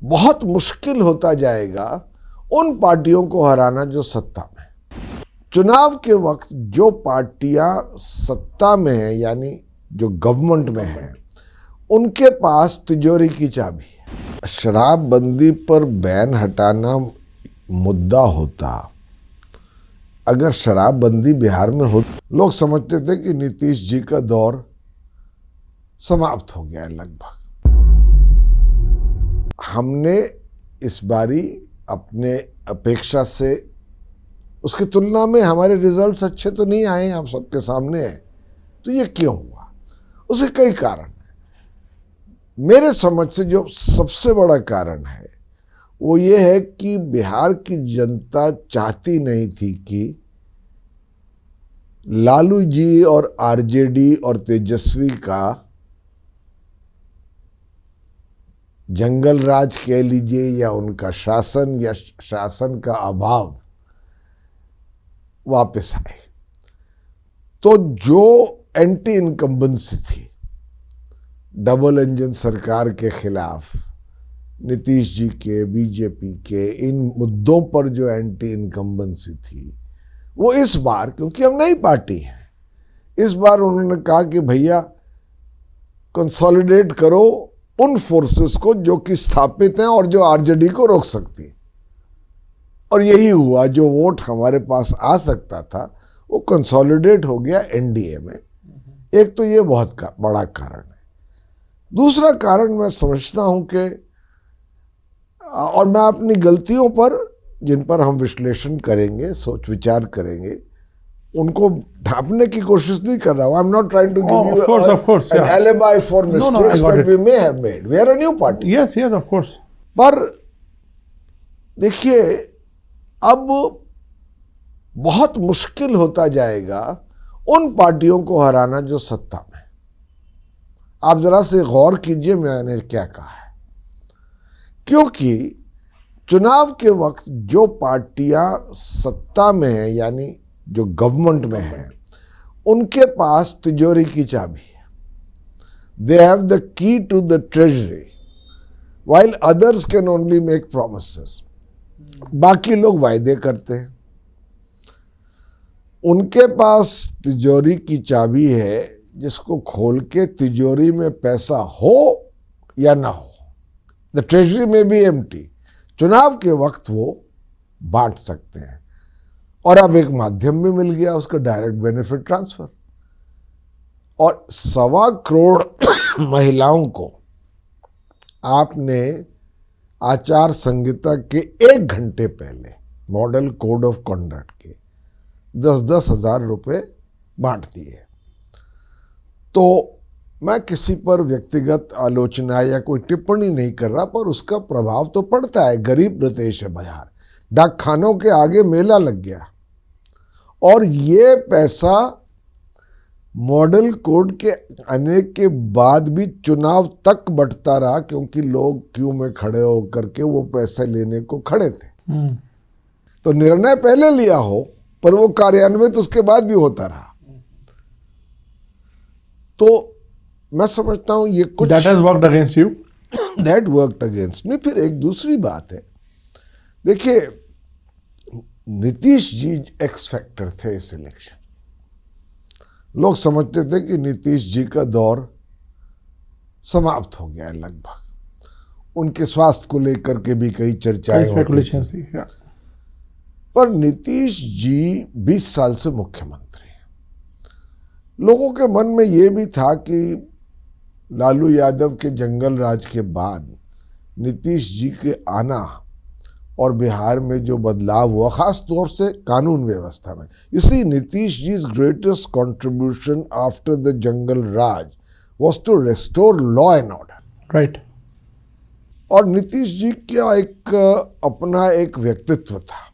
बहुत मुश्किल होता जाएगा उन पार्टियों को हराना जो सत्ता में। चुनाव के वक्त जो पार्टियां सत्ता में हैं, यानी जो गवर्नमेंट में हैं, उनके पास तिजोरी की चाबी है। शराबबंदी पर बैन हटाना मुद्दा होता, अगर शराबबंदी बिहार में हो, लोग समझते थे कि नीतीश जी का दौर समाप्त हो गया है लगभग। हमने इस बारी अपने अपेक्षा से, उसकी तुलना में हमारे रिजल्ट्स अच्छे तो नहीं आए, आप सबके सामने हैं। तो ये क्यों हुआ? उसके कई कारण हैं। मेरे समझ से जो सबसे बड़ा कारण है वो ये है कि बिहार की जनता चाहती नहीं थी कि लालू जी और आरजेडी और तेजस्वी का जंगल राज कह लीजिए या उनका शासन या शासन का अभाव वापस आए। तो जो एंटी इनकम्बेंसी थी डबल इंजन सरकार के खिलाफ, नीतीश जी के, बीजेपी के, इन मुद्दों पर जो एंटी इनकम्बेंसी थी, वो इस बार, क्योंकि हम नई पार्टी हैं, इस बार उन्होंने कहा कि भैया कंसोलिडेट करो उन फोर्सेस को जो कि स्थापित हैं और जो आरजेडी को रोक सकती है। और यही हुआ, जो वोट हमारे पास आ सकता था वो कंसोलिडेट हो गया एनडीए में। एक तो ये बहुत बड़ा कारण है। दूसरा कारण मैं समझता हूं कि, और मैं अपनी गलतियों पर, जिन पर हम विश्लेषण करेंगे, सोच विचार करेंगे, उनको ढांपने की कोशिश नहीं कर रहा हूं। I am not trying to give you an alibi for mistakes that we may have made. We are a new party. Yes, of course. पर देखिए, अब बहुत मुश्किल होता जाएगा उन पार्टियों को हराना जो सत्ता में। आप जरा से गौर कीजिए मैंने क्या कहा है। क्योंकि चुनाव के वक्त जो पार्टियां सत्ता में हैं, यानी जो गवर्नमेंट में हैं, उनके पास तिजोरी की चाबी है। They have the key to the treasury, while others can only make promises. बाकी लोग वायदे करते हैं। उनके पास तिजोरी की चाबी है, जिसको खोल के तिजोरी में पैसा हो या ना हो, द ट्रेजरी में भी एम्प्टी, चुनाव के वक्त वो बांट सकते हैं। और अब एक माध्यम भी मिल गया उसका, डायरेक्ट बेनिफिट ट्रांसफर। और 1.25 करोड़ महिलाओं को आपने आचार संहिता के 1 घंटे पहले मॉडल कोड ऑफ कंडक्ट के 10-10 हजार रुपये बांट दिए। तो मैं किसी पर व्यक्तिगत आलोचना या कोई टिप्पणी नहीं कर रहा, पर उसका प्रभाव तो पड़ता है। गरीब प्रदेश है बिहार, डाक खानों के आगे मेला लग गया, और ये पैसा मॉडल कोड के आने के बाद भी चुनाव तक बंटता रहा, क्योंकि लोग क्यू में खड़े होकर के वो पैसे लेने को खड़े थे। तो निर्णय पहले लिया हो, पर वो कार्यान्वित उसके बाद भी होता रहा। तो मैं समझता हूं ये कुछ That has worked against you. That worked against me। फिर एक दूसरी बात है, देखिए, नीतीश जी एक्स फैक्टर थे इस इलेक्शन। लोग समझते थे कि नीतीश जी का दौर समाप्त हो गया है लगभग। उनके स्वास्थ्य को लेकर के भी कई चर्चाएं होती थी। पर नीतीश जी 20 साल से मुख्यमंत्री हैं। लोगों के मन में ये भी था कि लालू यादव के जंगल राज के बाद नीतीश जी के आना और बिहार में जो बदलाव हुआ, खास तौर से कानून व्यवस्था में, यू सी, नीतीश जी's greatest contribution after the jungle raj was to restore law and order. Right. और नीतीश जी का एक अपना एक व्यक्तित्व था।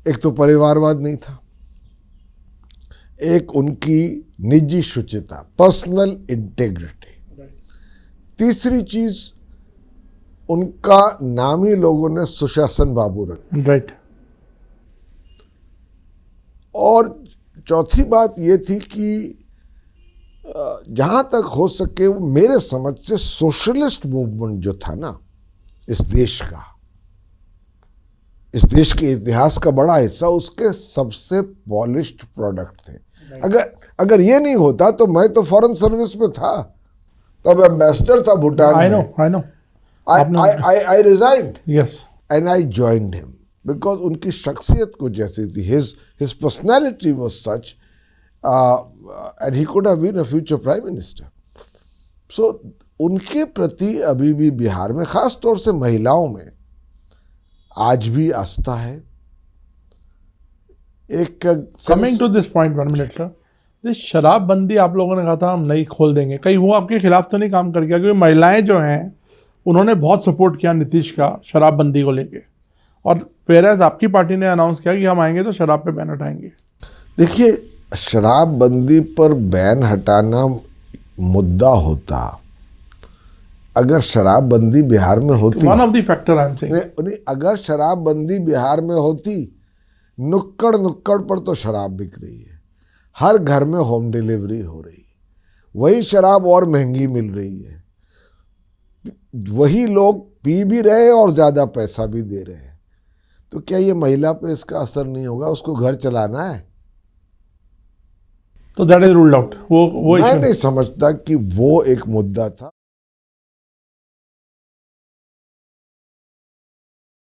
एक तो परिवारवाद नहीं था, एक उनकी निजी शुचिता, पर्सनल इंटेग्रिटी। तीसरी चीज, उनका नाम ही लोगों ने सुशासन बाबू रखा। राइट। और चौथी बात ये थी कि जहां तक हो सके, मेरे समझ से सोशलिस्ट मूवमेंट जो था ना, इस देश का, इस देश के इतिहास का बड़ा हिस्सा उसके सबसे पॉलिश्ड प्रोडक्ट थे। अगर ये नहीं होता तो मैं तो फॉरेन सर्विस में था, तब एम्बेसडर था भूटान में। I know I resigned yes and I joined him because उनकी शख्सियत कुछ जैसी थी, his personality was such, and he could have been a future prime minister. So उनके प्रति अभी भी बिहार में, खास तौर से महिलाओं में, आज भी आस्था है। एक coming to this point 1 minute sir, this शराबबंदी आप लोगों ने कहा था हम नहीं खोल देंगे, कहीं वो आपके खिलाफ तो नहीं काम कर गया? क्योंकि महिलाएं जो हैं उन्होंने बहुत सपोर्ट किया नीतीश का शराबबंदी को लेके, और वेयरएज आपकी पार्टी ने अनाउंस किया कि हम आएंगे तो शराब पे बैन हटाएंगे। देखिए, शराबबंदी पर बैन हटाना मुद्दा होता अगर शराबबंदी बिहार में होती, one of the factor I am saying, अगर शराबबंदी बिहार में होती, नुक्कड़ नुक्कड़ पर तो शराब बिक रही है, हर घर में होम डिलीवरी हो रही है, वही शराब और महंगी मिल रही है, वही लोग पी भी रहे हैं और ज्यादा पैसा भी दे रहे हैं, तो क्या ये महिला पे इसका असर नहीं होगा? उसको घर चलाना है। तो दैट इज रूल्ड आउट। वो मैं नहीं समझता कि वो एक मुद्दा था।